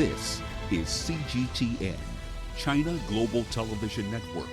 This is CGTN, China Global Television Network.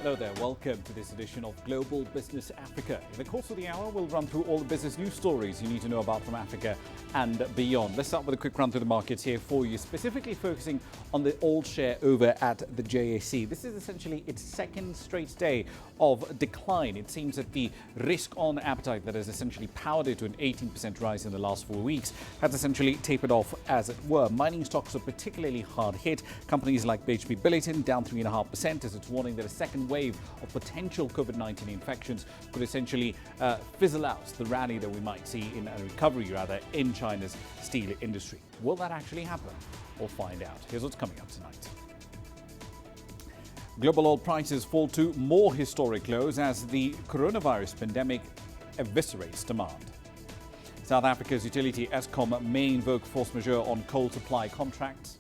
Hello there, welcome to this edition of Global Business Africa. In the course of the hour, we'll run through all the business news stories you need to know about from Africa and beyond. Let's start with a quick run through the markets here for you, specifically focusing on the oil share over at the JSE. This is essentially its second straight day of decline. It seems that the risk-on appetite that has essentially powered it to an 18% rise in the last 4 weeks has essentially tapered off, as it were. Mining stocks are particularly hard hit. Companies like BHP Bulletin down 3.5% as it's warning that a second wave of potential COVID-19 infections could essentially fizzle out the rally that we might see in a recovery, rather, in China's steel industry. Will that actually happen? We'll find out. Here's what's coming up tonight. Global oil prices fall to more historic lows as the coronavirus pandemic eviscerates demand. South Africa's utility Eskom may invoke force majeure on coal supply contracts.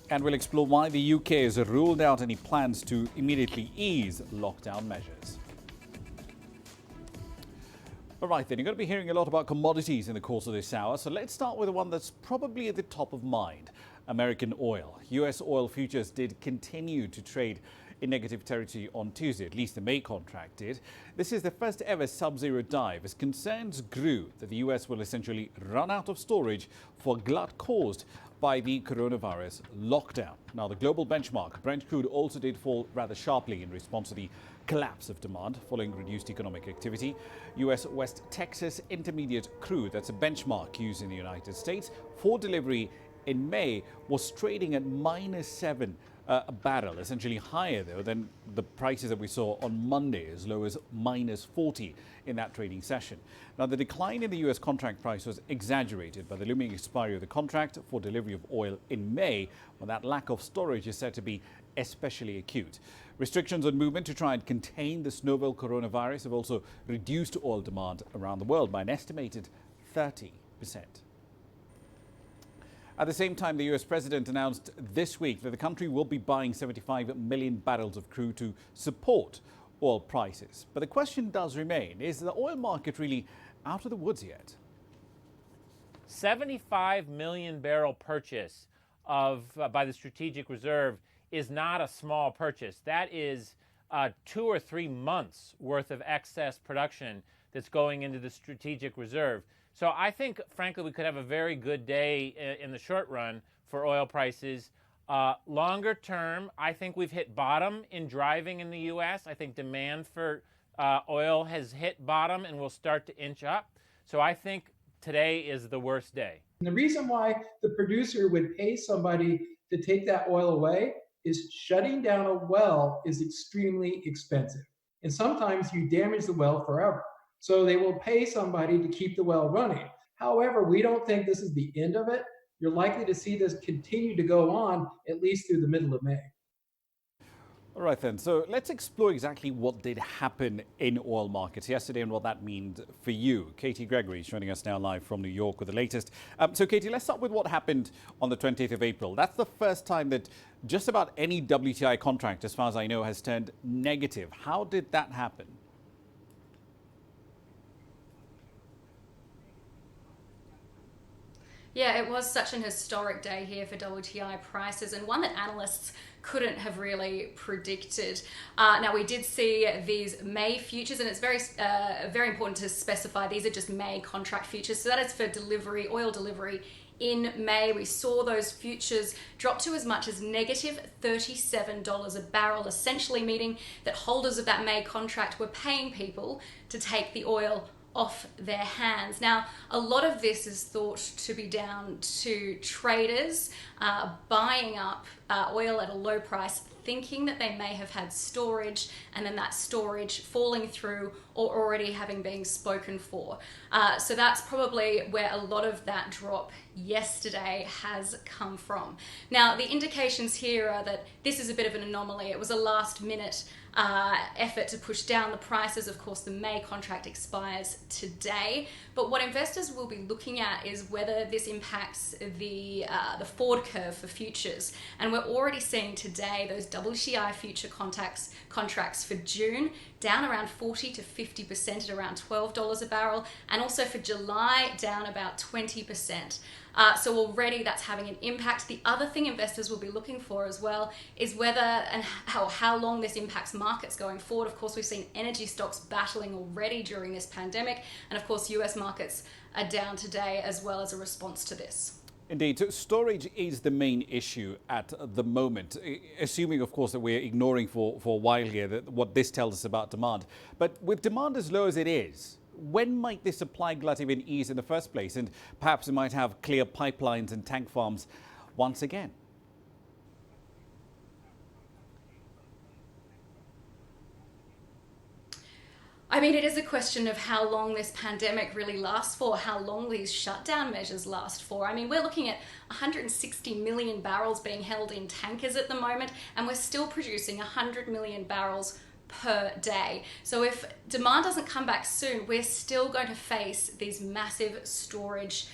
And we'll explore why the UK has ruled out any plans to immediately ease lockdown measures. All right, then, you're going to be hearing a lot about commodities in the course of this hour. So let's start with the one that's probably at the top of mind, American oil. US oil futures did continue to trade in negative territory on Tuesday, at least the May contract did. This is the first ever sub-zero dive as concerns grew that the US will essentially run out of storage for glut caused by the coronavirus lockdown. Now, the global benchmark, Brent crude, also did fall rather sharply in response to the collapse of demand following reduced economic activity. US West Texas Intermediate crude, that's a benchmark used in the United States, for delivery in May was trading at -7 a barrel, essentially higher though than the prices that we saw on Monday, as low as -40 in that trading session. Now, the decline in the US contract price was exaggerated by the looming expiry of the contract for delivery of oil in May, when that lack of storage is said to be especially acute. Restrictions on movement to try and contain this novel coronavirus have also reduced oil demand around the world by an estimated 30%. At the same time, the US president announced this week that the country will be buying 75 million barrels of crude to support oil prices. But the question does remain, is the oil market really out of the woods yet? 75 million barrel purchase by the Strategic Reserve is not a small purchase. That is 2 or 3 months worth of excess production that's going into the Strategic Reserve. So I think, frankly, we could have a very good day in the short run for oil prices. Longer term, I think we've hit bottom in driving in the U.S. I think demand for oil has hit bottom and will start to inch up. So I think today is the worst day. And the reason why the producer would pay somebody to take that oil away is shutting down a well is extremely expensive. And sometimes you damage the well forever. So they will pay somebody to keep the well running. However, we don't think this is the end of it. You're likely to see this continue to go on at least through the middle of May. All right, then. So let's explore exactly what did happen in oil markets yesterday and what that means for you. Katie Gregory is joining us now live from New York with the latest. So, Katie, let's start with what happened on the 20th of April. That's the first time that just about any WTI contract, as far as I know, has turned negative. How did that happen? Yeah, it was such an historic day here for WTI prices, and one that analysts couldn't have really predicted. Now, we did see these May futures, and it's very important to specify these are just May contract futures. So that is for delivery, oil delivery in May. We saw those futures drop to as much as negative $37 a barrel, essentially meaning that holders of that May contract were paying people to take the oil off their hands. Now, a lot of this is thought to be down to traders buying up oil at a low price, thinking that they may have had storage, and then that storage falling through or already having been spoken for. So that's probably where a lot of that drop yesterday has come from. Now, the indications here are that this is a bit of an anomaly. It was a last minute effort to push down the prices. Of course, the May contract expires today, but what investors will be looking at is whether this impacts the forward curve for futures. And we're already seeing today those WTI future contracts for June down around 40 to 50% at around $12 a barrel, and also for July down about 20%. So already that's having an impact. The other thing investors will be looking for as well is whether and how long this impacts markets going forward. Of course, we've seen energy stocks battling already during this pandemic, and of course US markets are down today as well as a response to this. Indeed. So storage is the main issue at the moment, assuming, of course, that we're ignoring for a while here what this tells us about demand. But with demand as low as it is, when might this supply glut even ease in the first place? And perhaps it might have clear pipelines and tank farms once again. I mean, it is a question of how long this pandemic really lasts for, how long these shutdown measures last for. I mean, we're looking at 160 million barrels being held in tankers at the moment, and we're still producing 100 million barrels per day. So if demand doesn't come back soon, we're still going to face these massive storage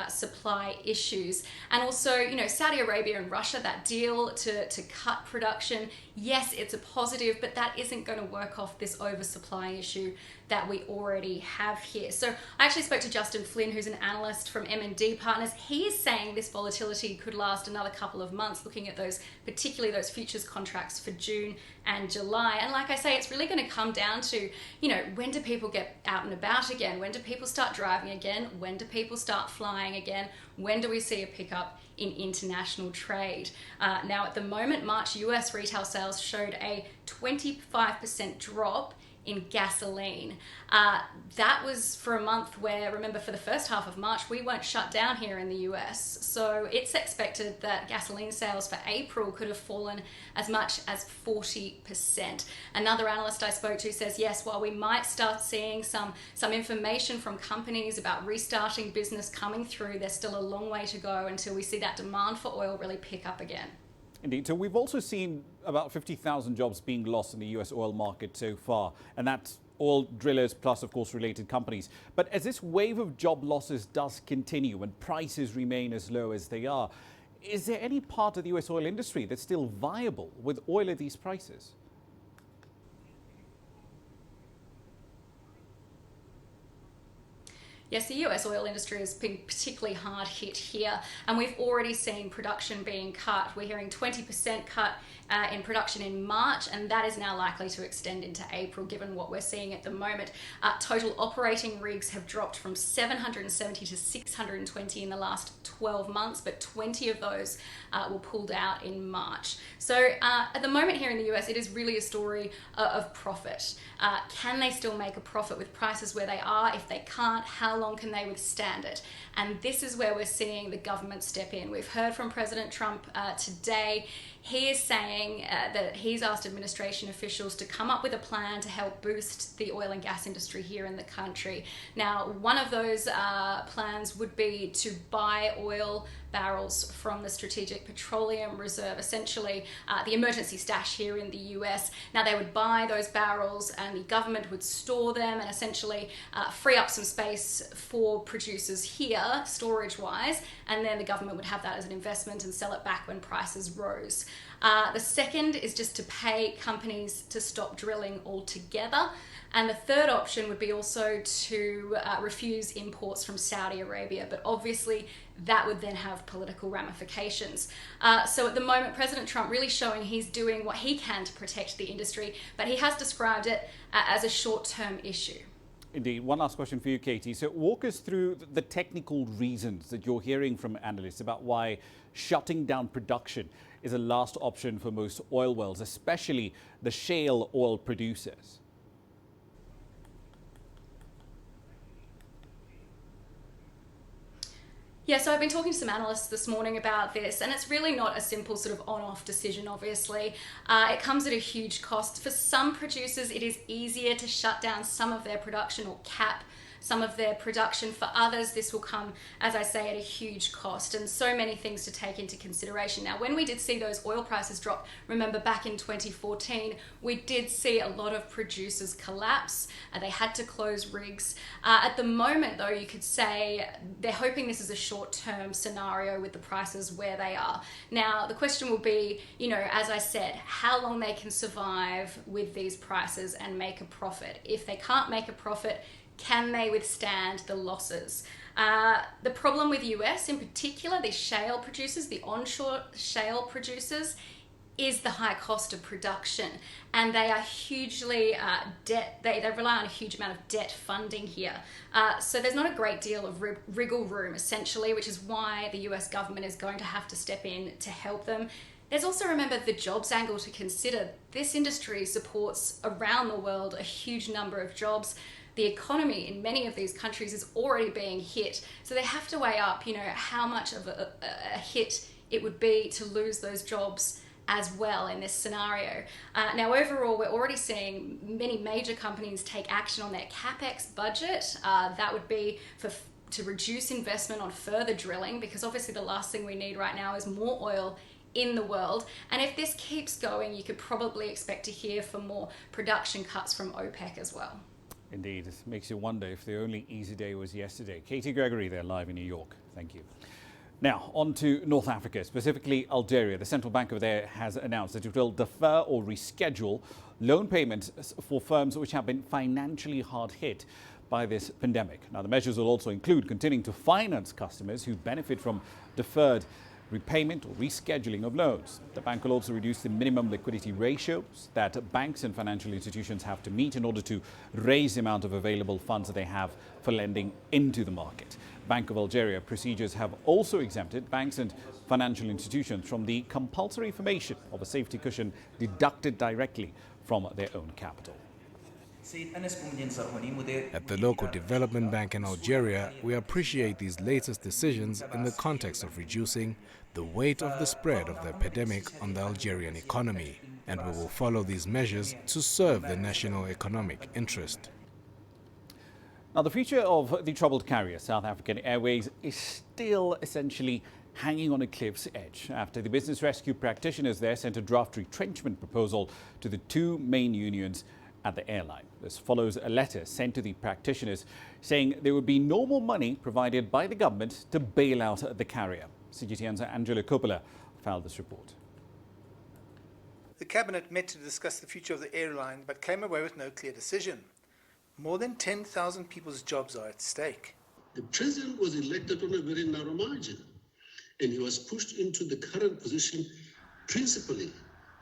supply issues. And also, you know, Saudi Arabia and Russia, that deal to cut production, yes, it's a positive, but that isn't going to work off this oversupply issue that we already have here. So I actually spoke to Justin Flynn, who's an analyst from M&D Partners. He is saying this volatility could last another couple of months, looking at those, particularly those futures contracts for June and July. And like I say, it's really going to come down to, you know, when do people get out and about again? When do people start driving again? When do people start flying again? When do we see a pickup in international trade? Now, at the moment, March US retail sales showed a 25% drop in gasoline. That was for a month where, remember, for the first half of March, we weren't shut down here in the US. So it's expected that gasoline sales for April could have fallen as much as 40%. Another analyst I spoke to says, yes, while we might start seeing some information from companies about restarting business coming through, there's still a long way to go until we see that demand for oil really pick up again. Indeed. So we've also seen about 50,000 jobs being lost in the US oil market so far, and that's all drillers plus, of course, related companies. But as this wave of job losses does continue and prices remain as low as they are, is there any part of the US oil industry that's still viable with oil at these prices? Yes, the US oil industry has been particularly hard hit here, and we've already seen production being cut. We're hearing 20% cut in production in March, and that is now likely to extend into April, given what we're seeing at the moment. Total operating rigs have dropped from 770 to 620 in the last 12 months, but 20 of those were pulled out in March. So at the moment here in the US, it is really a story of profit. Can they still make a profit with prices where they are? If they can't, how long can they withstand it? And this is where we're seeing the government step in. We've heard from President Trump today. He is saying that he's asked administration officials to come up with a plan to help boost the oil and gas industry here in the country. Now, one of those plans would be to buy oil barrels from the Strategic Petroleum Reserve, essentially the emergency stash here in the US. Now, they would buy those barrels and the government would store them and essentially free up some space for producers here, storage-wise, and then the government would have that as an investment and sell it back when prices rose. The second is just to pay companies to stop drilling altogether. And the third option would be also to refuse imports from Saudi Arabia. But obviously, that would then have political ramifications. So at the moment, President Trump really showing he's doing what he can to protect the industry, but he has described it as a short-term issue. Indeed. One last question for you, Katie. So walk us through the technical reasons that you're hearing from analysts about why shutting down production is a last option for most oil wells, especially the shale oil producers. Yeah, so I've been talking to some analysts this morning about this, and it's really not a simple sort of on-off decision, obviously. It comes at a huge cost. For some producers, it is easier to shut down some of their production or cap some of their production. For others, this will come, as I say, at a huge cost, and so many things to take into consideration. Now, when we did see those oil prices drop, remember back in 2014, we did see a lot of producers collapse. They had to close rigs. At the moment, though, you could say they're hoping this is a short-term scenario with the prices where they are. Now, the question will be, as I said, how long they can survive with these prices and make a profit. If they can't make a profit, can they withstand the losses? The problem with US in particular, these shale producers, the onshore shale producers, is the high cost of production, and they are hugely debt. They rely on a huge amount of debt funding here. So there's not a great deal of wriggle room, essentially, which is why the US government is going to have to step in to help them. There's also, remember, the jobs angle to consider. This industry supports around the world a huge number of jobs. The economy in many of these countries is already being hit. So they have to weigh up, how much of a hit it would be to lose those jobs as well in this scenario. Now, overall, we're already seeing many major companies take action on their CapEx budget. That would be to reduce investment on further drilling, because obviously the last thing we need right now is more oil in the world. And if this keeps going, you could probably expect to hear for more production cuts from OPEC as well. Indeed, it makes you wonder if the only easy day was yesterday. Katie Gregory there live in New York. Thank you. Now, on to North Africa, specifically Algeria. The central bank over there has announced that it will defer or reschedule loan payments for firms which have been financially hard hit by this pandemic. Now, the measures will also include continuing to finance customers who benefit from deferred repayment or rescheduling of loans. The bank will also reduce the minimum liquidity ratios that banks and financial institutions have to meet in order to raise the amount of available funds that they have for lending into the market. Bank of Algeria procedures have also exempted banks and financial institutions from the compulsory formation of a safety cushion deducted directly from their own capital. At the local development bank in Algeria, we appreciate these latest decisions in the context of reducing the weight of the spread of the epidemic on the Algerian economy, and we will follow these measures to serve the national economic interest. Now, the future of the troubled carrier, South African Airways, is still essentially hanging on a cliff's edge after the business rescue practitioners there sent a draft retrenchment proposal to the two main unions at the airline. This follows a letter sent to the practitioners saying there would be no more money provided by the government to bail out the carrier. CGTN's Angela Coppola filed this report. The cabinet met to discuss the future of the airline but came away with no clear decision. More than 10,000 people's jobs are at stake. The president was elected on a very narrow margin, and he was pushed into the current position principally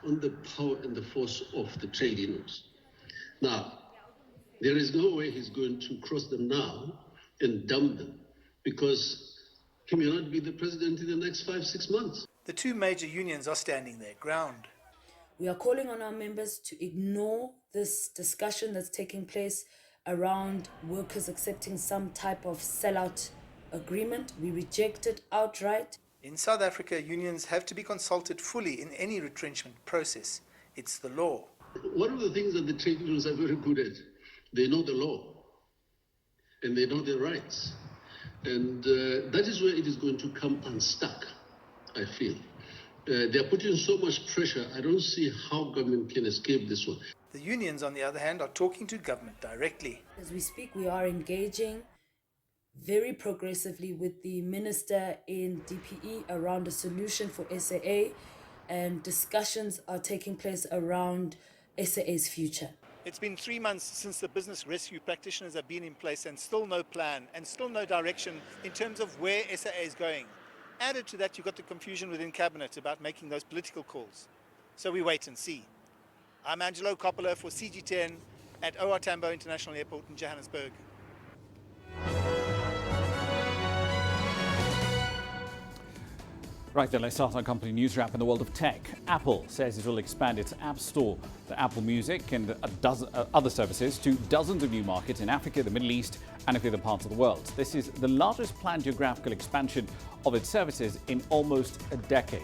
on the power and the force of the trade unions. Now, there is no way he's going to cross them now and dump them, because he may not be the president in the next 5-6 months. The two major unions are standing their ground. We are calling on our members to ignore this discussion that's taking place around workers accepting some type of sellout agreement. We reject it outright. In South Africa, unions have to be consulted fully in any retrenchment process. It's the law. One of the things that the trade unions are very good at, they know the law and they know their rights. And that is where it is going to come unstuck, I feel. They are putting so much pressure, I don't see how government can escape this one. The unions, on the other hand, are talking to government directly. As we speak, we are engaging very progressively with the minister in DPE around a solution for SAA, and discussions are taking place around SAA's future. It's been 3 months since the business rescue practitioners have been in place, and still no plan and still no direction in terms of where SAA is going. Added to that, you've got the confusion within cabinet about making those political calls. So we wait and see. I'm Angelo Coppola for CG10 at OR Tambo International Airport in Johannesburg. Right then, let's start our company news wrap in the world of tech. Apple says it will expand its App Store, the Apple Music and a dozen other services to dozens of new markets in Africa, the Middle East and a few other parts of the world. This is the largest planned geographical expansion of its services in almost a decade.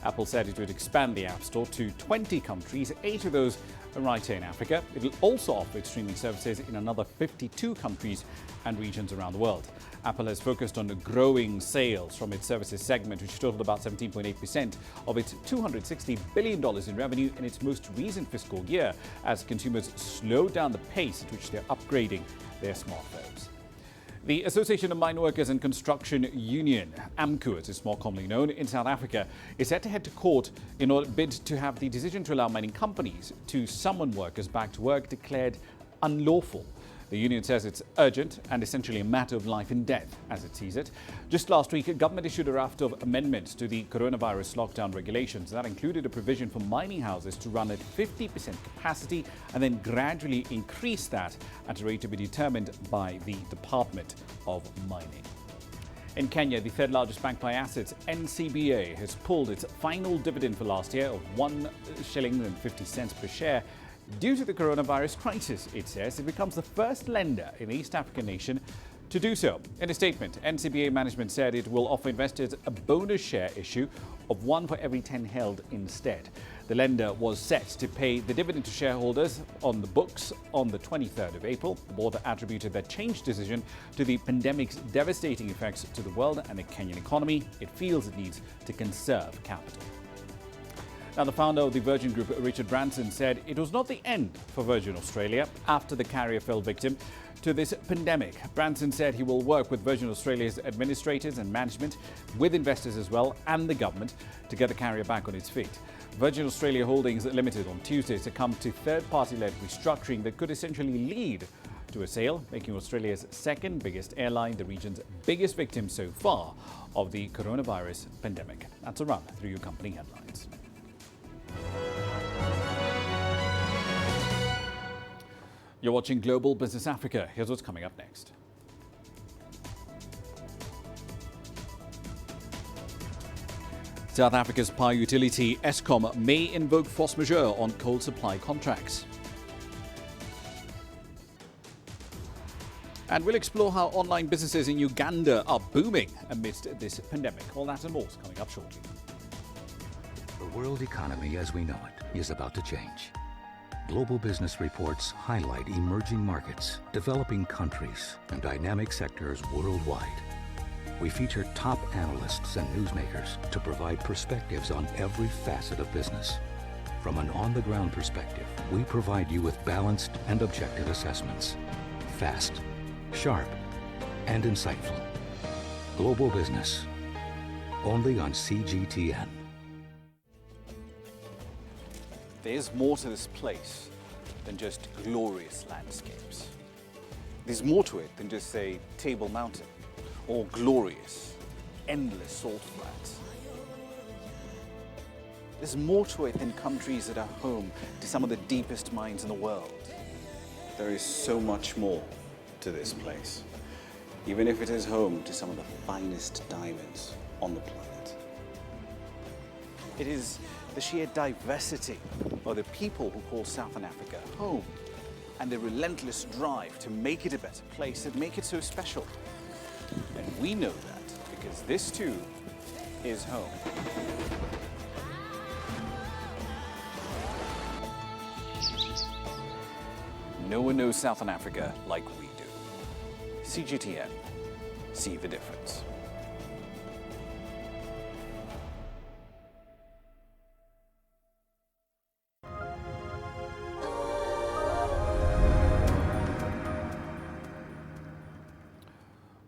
Apple said it would expand the App Store to 20 countries, 8 of those are right here in Africa. It will also offer its streaming services in another 52 countries and regions around the world. Apple has focused on growing sales from its services segment, which totaled about 17.8% of its $260 billion in revenue in its most recent fiscal year, as consumers slowed down the pace at which they're upgrading their smartphones. The Association of Mine Workers and Construction Union, AMCU as it's more commonly known, in South Africa, is set to head to court in order bid to have the decision to allow mining companies to summon workers back to work declared unlawful. The union says it's urgent and essentially a matter of life and death, as it sees it. Just last week, government issued a raft of amendments to the coronavirus lockdown regulations. That included a provision for mining houses to run at 50% capacity and then gradually increase that at a rate to be determined by the Department of Mining. In Kenya, the third largest bank by assets, NCBA, has pulled its final dividend for last year of 1 shilling and 50 cents per share. Due to the coronavirus crisis, it says, it becomes the first lender in the East African nation to do so. In a statement, NCBA management said it will offer investors a bonus share issue of 1 for every 10 held instead. The lender was set to pay the dividend to shareholders on the books on the 23rd of April. The board attributed that change decision to the pandemic's devastating effects to the world and the Kenyan economy. It feels it needs to conserve capital. Now, the founder of the Virgin Group, Richard Branson, said it was not the end for Virgin Australia after the carrier fell victim to this pandemic. Branson said he will work with Virgin Australia's administrators and management, with investors as well, and the government to get the carrier back on its feet. Virgin Australia Holdings Limited on Tuesday succumbed to third-party-led restructuring that could essentially lead to a sale, making Australia's second biggest airline the region's biggest victim so far of the coronavirus pandemic. That's a run through your company headlines. You're watching Global Business Africa. Here's what's coming up next. South Africa's power utility Eskom may invoke force majeure on coal supply contracts. And we'll explore how online businesses in Uganda are booming amidst this pandemic. All that and more is coming up shortly. The world economy as we know it is about to change. Global business reports highlight emerging markets, developing countries, and dynamic sectors worldwide. We feature top analysts and newsmakers to provide perspectives on every facet of business. From an on-the-ground perspective, we provide you with balanced and objective assessments. Fast, sharp, and insightful. Global Business, only on CGTN. There's more to this place than just glorious landscapes. There's more to it than just, say, Table Mountain or glorious, endless salt flats. There's more to it than countries that are home to some of the deepest mines in the world. There is so much more to this place, even if it is home to some of the finest diamonds on the planet. It is the sheer diversity of the people who call Southern Africa home and the relentless drive to make it a better place that make it so special. And we know that because this too is home. No one knows Southern Africa like we do. CGTN, see the difference.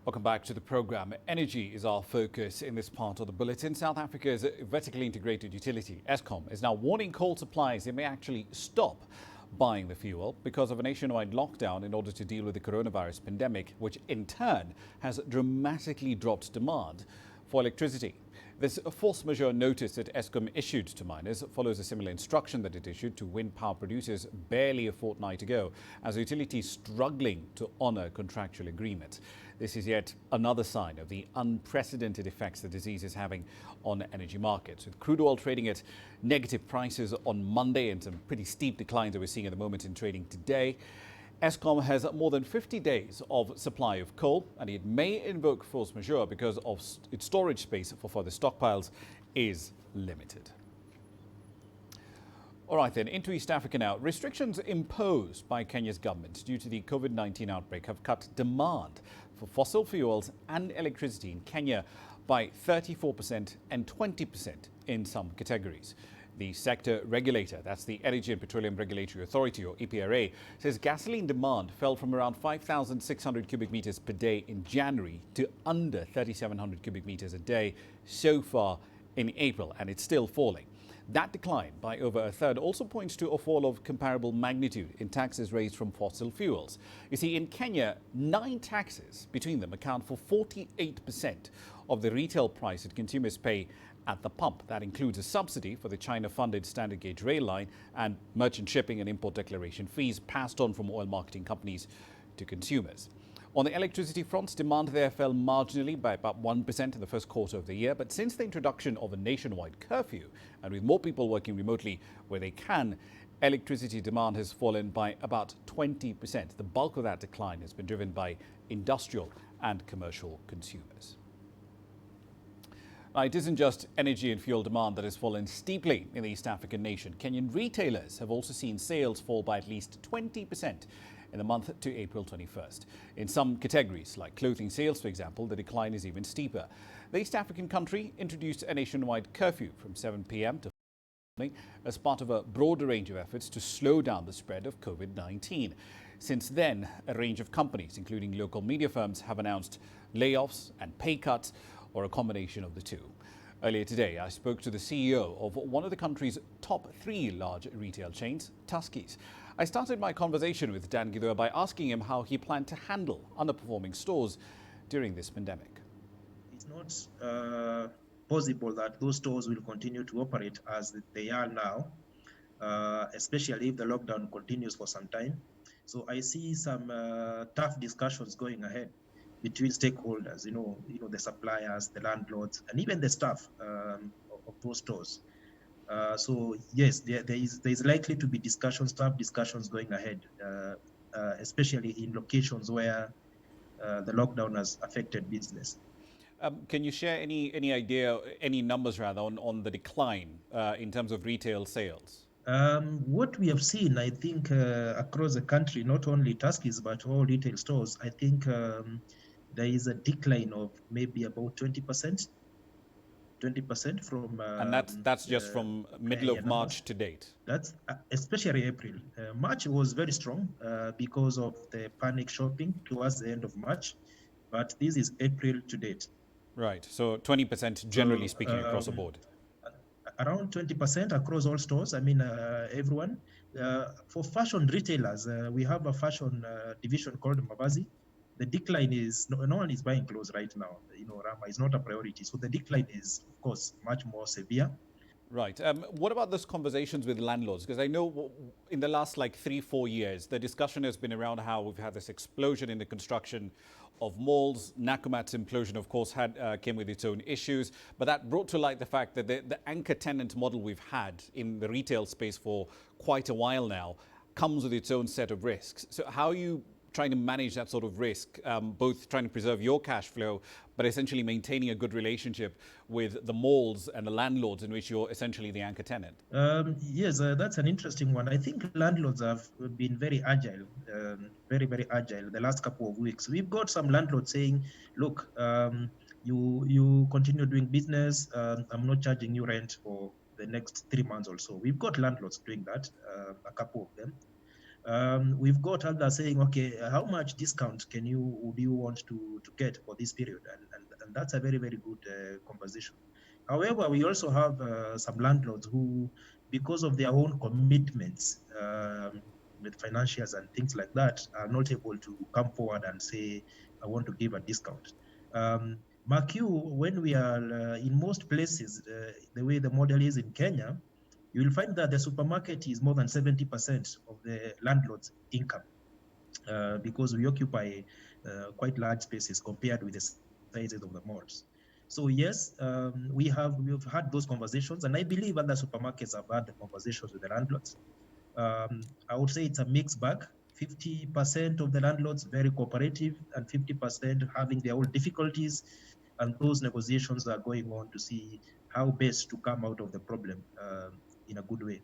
Welcome back to the program. Energy is our focus in this part of the bulletin. South Africa's vertically integrated utility, Eskom, is now warning coal suppliers they may actually stop buying the fuel because of a nationwide lockdown in order to deal with the coronavirus pandemic, which in turn has dramatically dropped demand for electricity. This force majeure notice that Eskom issued to miners follows a similar instruction that it issued to wind power producers barely a fortnight ago, as the utility is struggling to honour contractual agreements. This is yet another sign of the unprecedented effects the disease is having on energy markets, with crude oil trading at negative prices on Monday and some pretty steep declines that we're seeing at the moment in trading today. Eskom has more than 50 days of supply of coal, and it may invoke force majeure because of its storage space for further stockpiles is limited. All right then, into East Africa now. Restrictions imposed by Kenya's government due to the COVID-19 outbreak have cut demand for fossil fuels and electricity in Kenya by 34% and 20% in some categories. The sector regulator, that's the Energy and Petroleum Regulatory Authority, or EPRA, says gasoline demand fell from around 5,600 cubic meters per day in January to under 3,700 cubic meters a day so far in April, and it's still falling. That decline by over a third also points to a fall of comparable magnitude in taxes raised from fossil fuels. You see, in Kenya, 9 taxes between them account for 48% of the retail price that consumers pay at the pump. That includes a subsidy for the China-funded standard gauge rail line and merchant shipping and import declaration fees passed on from oil marketing companies to consumers. On the electricity front, demand there fell marginally by about 1% in the first quarter of the year. But since the introduction of a nationwide curfew and with more people working remotely where they can, electricity demand has fallen by about 20%. The bulk of that decline has been driven by industrial and commercial consumers. Now, it isn't just energy and fuel demand that has fallen steeply in the East African nation. Kenyan retailers have also seen sales fall by at least 20% in the month to April 21st. In some categories, like clothing sales, for example, the decline is even steeper. The East African country introduced a nationwide curfew from 7 p.m. to 4 morning as part of a broader range of efforts to slow down the spread of COVID-19. Since then, a range of companies, including local media firms, have announced layoffs and pay cuts, or a combination of the two. Earlier today, I spoke to the CEO of one of the country's top 3 large retail chains, Tuskys. I started my conversation with Dan Gidua by asking him how he planned to handle underperforming stores during this pandemic. It's not possible that those stores will continue to operate as they are now, especially if the lockdown continues for some time. So I see some tough discussions going ahead between stakeholders, the suppliers, the landlords, and even the staff of those stores. So yes, there is likely to be tough discussions going ahead, especially in locations where the lockdown has affected business. Can you share any idea, any numbers rather, on the decline in terms of retail sales? What we have seen, I think, across the country, not only Tuskys, but all retail stores, I think there is a decline of maybe about 20%. 20% from... and that's just from middle of March to date? That's especially April. March was very strong because of the panic shopping towards the end of March, but this is April to date. Right, so 20% generally speaking across the board. Around 20% across all stores, I mean everyone. For fashion retailers, we have a fashion division called Mavazi. The decline is, no one is buying clothes right now. Ramah is not a priority. So the decline is, of course, much more severe. Right. What about those conversations with landlords? Because I know in the last 3-4 years, the discussion has been around how we've had this explosion in the construction of malls. Nakumatt's implosion, of course, came with its own issues. But that brought to light the fact that the anchor tenant model we've had in the retail space for quite a while now comes with its own set of risks. So how are you trying to manage that sort of risk, both trying to preserve your cash flow, but essentially maintaining a good relationship with the malls and the landlords in which you're essentially the anchor tenant? Yes, that's an interesting one. I think landlords have been very agile, very, very agile the last couple of weeks. We've got some landlords saying, look, you continue doing business, I'm not charging you rent for the next 3 months or so. We've got landlords doing that, a couple of them. We've got others saying, okay, how much discount do you want to get for this period? And that's a very, very good conversation. However, we also have some landlords who, because of their own commitments with financials and things like that, are not able to come forward and say, I want to give a discount. Mark you, when we are in most places, the way the model is in Kenya, you will find that the supermarket is more than 70% of the landlord's income because we occupy quite large spaces compared with the sizes of the malls. So yes, we've had those conversations, and I believe other supermarkets have had the conversations with the landlords. I would say it's a mixed bag. 50% of the landlords very cooperative, and 50% having their own difficulties, and those negotiations are going on to see how best to come out of the problem in a good way.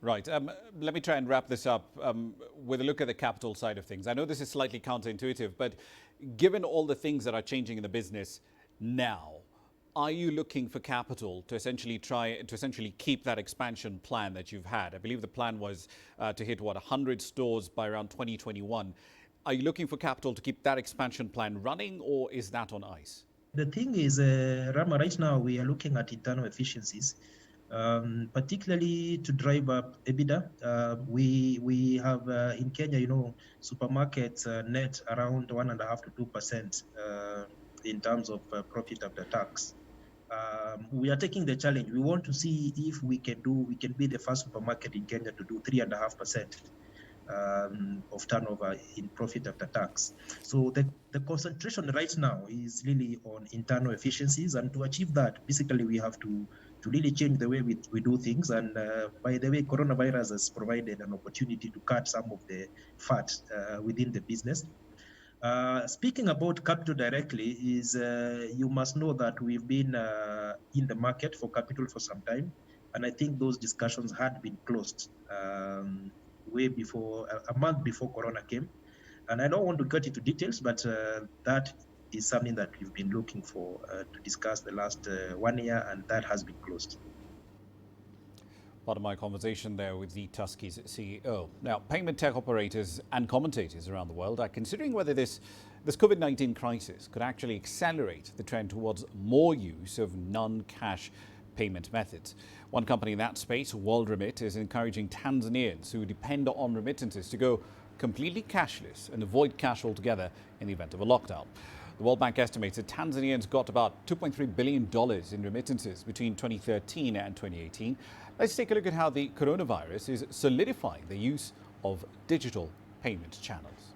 Right. Let me try and wrap this up with a look at the capital side of things. I know this is slightly counterintuitive, but given all the things that are changing in the business now, are you looking for capital to essentially keep that expansion plan that you've had? I believe the plan was to hit, 100 stores by around 2021. Are you looking for capital to keep that expansion plan running, or is that on ice? The thing is, Rama, right now we are looking at internal efficiencies, particularly to drive up EBITDA. We have in Kenya, supermarkets net around 1.5 to 2% in terms of profit after tax. We are taking the challenge. We want to see if we can be the first supermarket in Kenya to do 3.5%. Of turnover in profit after tax. So the concentration right now is really on internal efficiencies, and to achieve that, basically we have to really change the way we do things. And by the way, coronavirus has provided an opportunity to cut some of the fat within the business. Speaking about capital directly is you must know that we've been in the market for capital for some time, and I think those discussions had been closed way before, a month before Corona came. And I don't want to get into details, but that is something that we've been looking for to discuss the last 1 year, and that has been closed. Part of my conversation there with the Tuskys CEO. Now, payment tech operators and commentators around the world are considering whether this COVID-19 crisis could actually accelerate the trend towards more use of non-cash payment methods. One company in that space, WorldRemit, is encouraging Tanzanians who depend on remittances to go completely cashless and avoid cash altogether in the event of a lockdown. The World Bank estimates that Tanzanians got about $2.3 billion in remittances between 2013 and 2018. Let's take a look at how the coronavirus is solidifying the use of digital payment channels.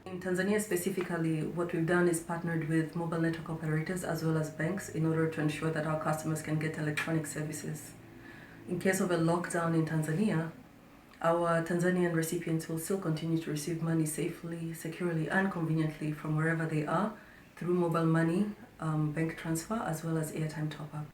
In Tanzania specifically, what we've done is partnered with mobile network operators as well as banks in order to ensure that our customers can get electronic services. In case of a lockdown in Tanzania, our Tanzanian recipients will still continue to receive money safely, securely, and conveniently from wherever they are through mobile money, bank transfer, as well as airtime top-up.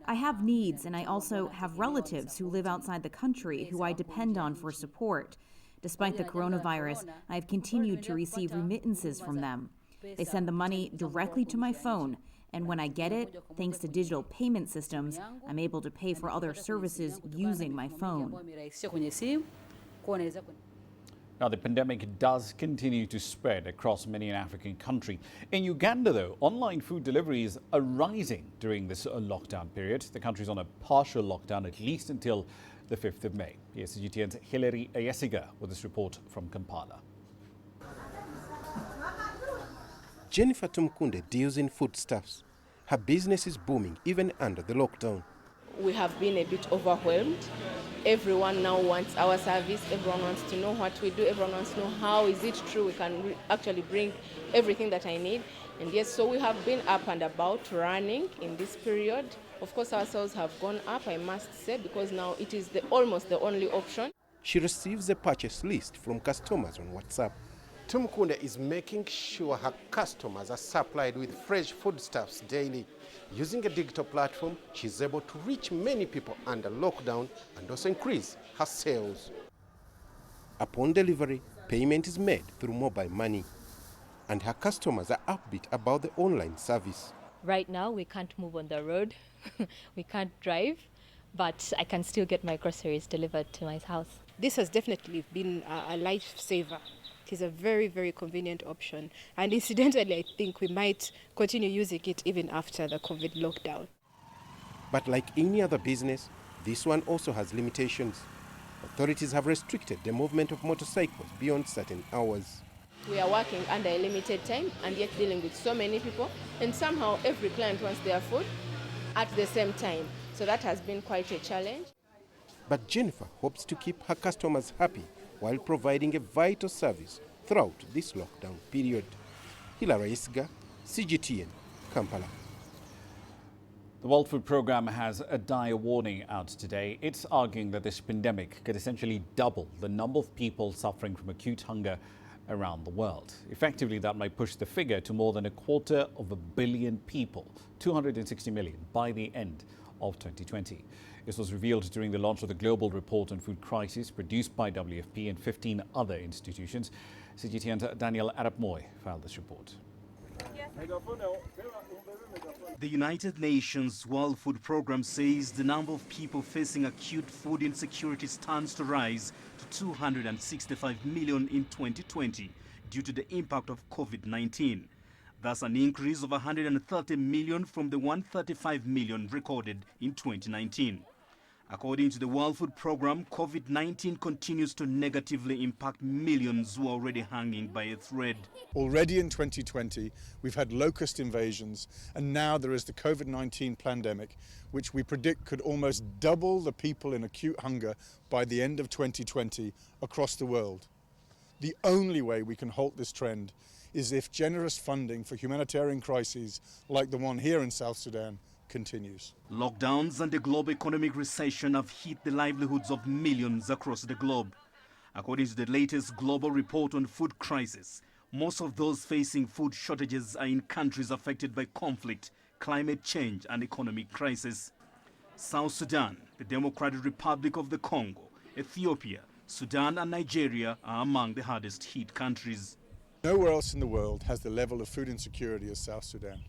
I have needs, and I also have relatives who live outside the country who I depend on for support. Despite the coronavirus, I have continued to receive remittances from them. They send the money directly to my phone, and when I get it, thanks to digital payment systems, I'm able to pay for other services using my phone. Now, the pandemic does continue to spread across many an African country. In Uganda, though, online food deliveries are rising during this lockdown period. The country's on a partial lockdown, at least until the 5th of May. Here's CGTN's Hilary Ayesiga with this report from Kampala. Jennifer Tumkunde deals in foodstuffs. Her business is booming even under the lockdown. We have been a bit overwhelmed. Everyone now wants our service. Everyone wants to know what we do. Everyone wants to know how is it true we can actually bring everything that I need. And yes, so we have been up and about running in this period. Of course, our sales have gone up, I must say, because now it is almost the only option. She receives a purchase list from customers on WhatsApp. Tumkunde is making sure her customers are supplied with fresh foodstuffs daily. Using a digital platform, she's able to reach many people under lockdown and also increase her sales. Upon delivery, payment is made through mobile money, and her customers are upbeat about the online service. Right now, we can't move on the road. We can't drive, but I can still get my groceries delivered to my house. This has definitely been a lifesaver. It is a very, very convenient option. And incidentally, I think we might continue using it even after the COVID lockdown. But like any other business, this one also has limitations. Authorities have restricted the movement of motorcycles beyond certain hours. We are working under a limited time and yet dealing with so many people. And somehow every client wants their food at the same time. So that has been quite a challenge. But Jennifer hopes to keep her customers happy while providing a vital service throughout this lockdown period. Hilary Ayesiga, CGTN, Kampala. The World Food Programme has a dire warning out today. It's arguing that this pandemic could essentially double the number of people suffering from acute hunger around the world. Effectively, that might push the figure to more than 250 million people, 260 million, by the end of 2020. This was revealed during the launch of the Global Report on Food Crisis produced by WFP and 15 other institutions. CGTN's Daniel Arap Moy filed this report. The United Nations World Food Programme says the number of people facing acute food insecurity stands to rise to 265 million in 2020 due to the impact of COVID-19. That's an increase of 130 million from the 135 million recorded in 2019. According to the World Food Programme, COVID-19 continues to negatively impact millions who are already hanging by a thread. Already in 2020, we've had locust invasions, and now there is the COVID-19 pandemic, which we predict could almost double the people in acute hunger by the end of 2020 across the world. The only way we can halt this trend is if generous funding for humanitarian crises like the one here in South Sudan continues. Lockdowns and the global economic recession have hit the livelihoods of millions across the globe. According to the latest global report on food crisis, most of those facing food shortages are in countries affected by conflict, climate change and economic crisis. South Sudan, the Democratic Republic of the Congo, Ethiopia, Sudan and Nigeria are among the hardest hit countries. Nowhere else in the world has the level of food insecurity as South Sudan.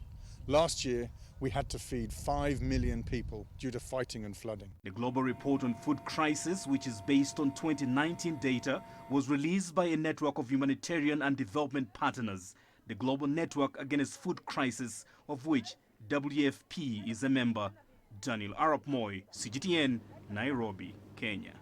Last year, we had to feed 5 million people due to fighting and flooding. The Global Report on Food Crisis, which is based on 2019 data, was released by a network of humanitarian and development partners, the Global Network Against Food Crisis, of which WFP is a member. Daniel Arap Moy, CGTN, Nairobi, Kenya.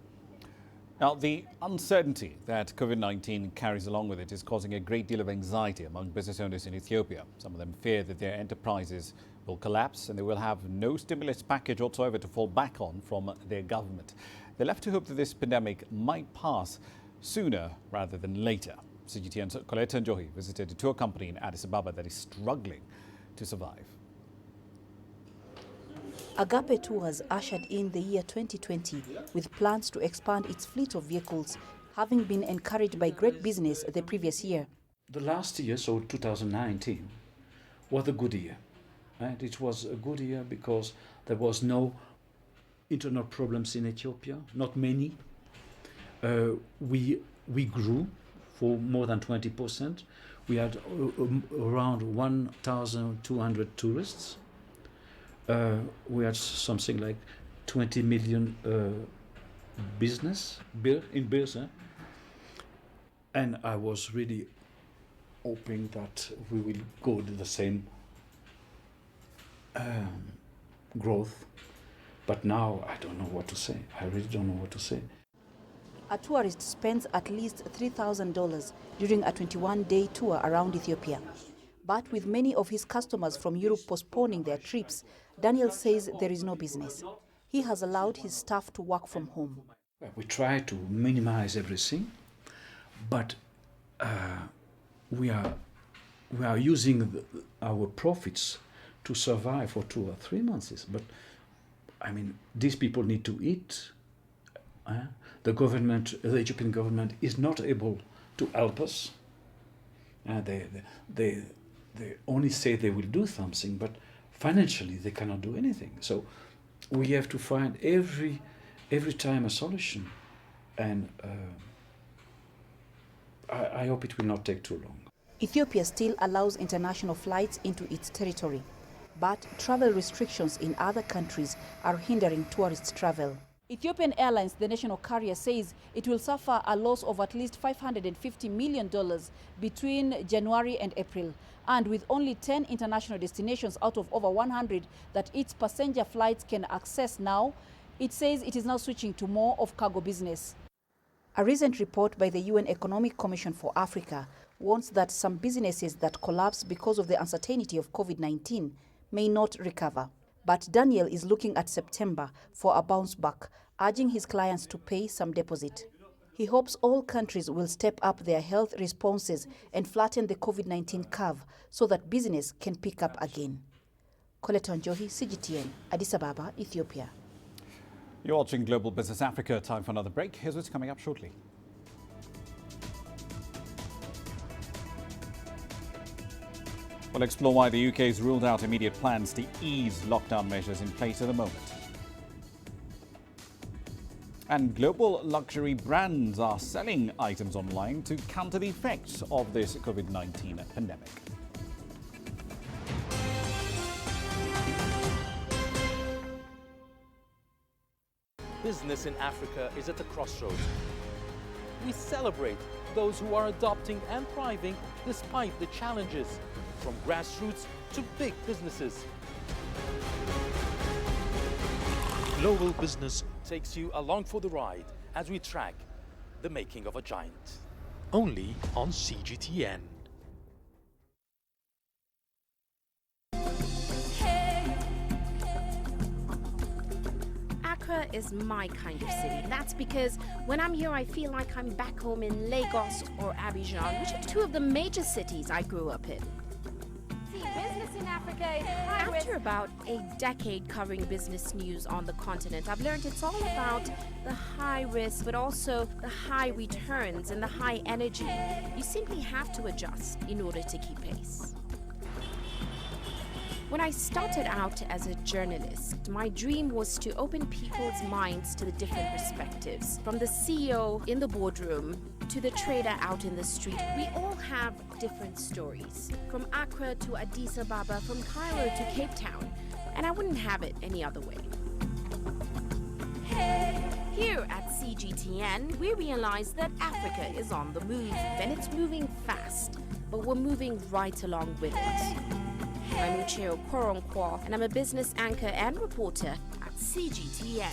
Now, the uncertainty that COVID-19 carries along with it is causing a great deal of anxiety among business owners in Ethiopia. Some of them fear that their enterprises will collapse and they will have no stimulus package whatsoever to fall back on from their government. They're left to hope that this pandemic might pass sooner rather than later. CGTN's Colette Njohi visited a tour company in Addis Ababa that is struggling to survive. Agape Tours ushered in the year 2020 with plans to expand its fleet of vehicles, having been encouraged by great business the previous year. The last year, so 2019, was a good year. Right? It was a good year because there was no internal problems in Ethiopia, not many. We grew for more than 20%. We had around 1,200 tourists. We had something like 20 million business in bills. And I was really hoping that we will go to the same growth. But now I don't know what to say. I really don't know what to say. A tourist spends at least $3,000 during a 21-day tour around Ethiopia. But with many of his customers from Europe postponing their trips, Daniel says there is no business. He has allowed his staff to work from home. We try to minimize everything, but we are using our profits to survive for 2 or 3 months. But I mean, these people need to eat. The government, the Ethiopian government, is not able to help us. They only say they will do something, but financially they cannot do anything. So we have to find every time a solution, and I hope it will not take too long. Ethiopia still allows international flights into its territory, but travel restrictions in other countries are hindering tourist travel. Ethiopian Airlines, the national carrier, says it will suffer a loss of at least $550 million between January and April. And with only 10 international destinations out of over 100 that its passenger flights can access now, it says it is now switching to more of cargo business. A recent report by the UN Economic Commission for Africa warns that some businesses that collapse because of the uncertainty of COVID-19 may not recover. But Daniel is looking at September for a bounce back, urging his clients to pay some deposit. He hopes all countries will step up their health responses and flatten the COVID-19 curve so that business can pick up again. Colette Njohi, CGTN, Addis Ababa, Ethiopia. You're watching Global Business Africa. Time for another break. Here's what's coming up shortly. We'll explore why the UK has ruled out immediate plans to ease lockdown measures in place at the moment. And global luxury brands are selling items online to counter the effects of this COVID-19 pandemic. Business in Africa is at a crossroads. We celebrate those who are adopting and thriving despite the challenges, from grassroots to big businesses. Global Business takes you along for the ride as we track the making of a giant. Only on CGTN. Accra is my kind of city. That's because when I'm here, I feel like I'm back home in Lagos or Abidjan, which are two of the major cities I grew up in. Business in Africa is After about a decade covering business news on the continent, I've learned it's all about the high risk, but also the high returns and the high energy. You simply have to adjust in order to keep pace. When I started out as a journalist, my dream was to open people's minds to the different perspectives. From the CEO in the boardroom to the trader out in the street, we all have different stories. From Accra to Addis Ababa, from Cairo to Cape Town, and I wouldn't have it any other way. Here at CGTN, we realize that Africa is on the move, and it's moving fast, but we're moving right along with it. I'm Ucheo Koronkwo, and I'm a business anchor and reporter at CGTN.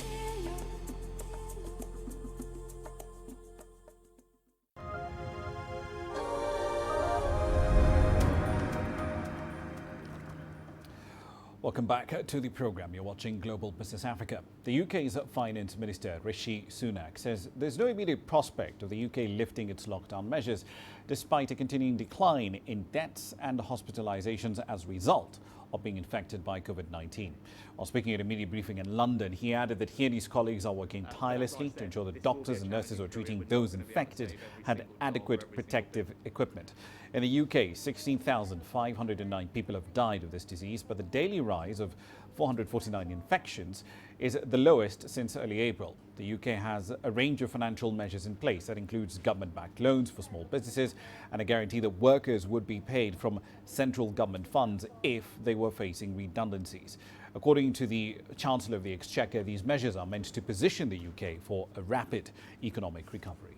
Welcome back to the programme. You're watching Global Business Africa. The UK's Finance Minister, Rishi Sunak, says there's no immediate prospect of the UK lifting its lockdown measures, despite a continuing decline in deaths and hospitalisations as a result of being infected by COVID-19. While speaking at a media briefing in London, he added that he and his colleagues are working tirelessly to ensure that doctors and nurses who are treating those infected had adequate protective equipment. In the UK, 16,509 people have died of this disease, but the daily rise of 449 infections is the lowest since early April. The UK has a range of financial measures in place that includes government-backed loans for small businesses and a guarantee that workers would be paid from central government funds if they were facing redundancies. According to the Chancellor of the Exchequer, these measures are meant to position the UK for a rapid economic recovery.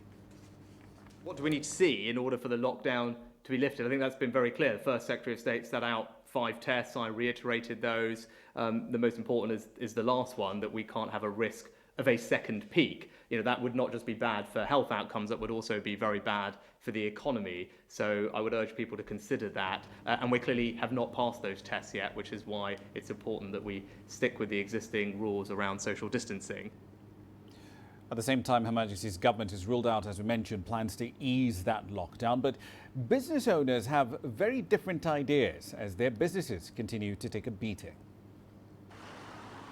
What do we need to see in order for the lockdown to be lifted? I think that's been very clear. The First Secretary of State set out 5 tests. I reiterated those. The most important is the last one, that we can't have a risk of a second peak. That would not just be bad for health outcomes, that would also be very bad for the economy. So I would urge people to consider that. And we clearly have not passed those tests yet, which is why it's important that we stick with the existing rules around social distancing. At the same time, Her Majesty's government has ruled out, as we mentioned, plans to ease that lockdown. But business owners have very different ideas as their businesses continue to take a beating.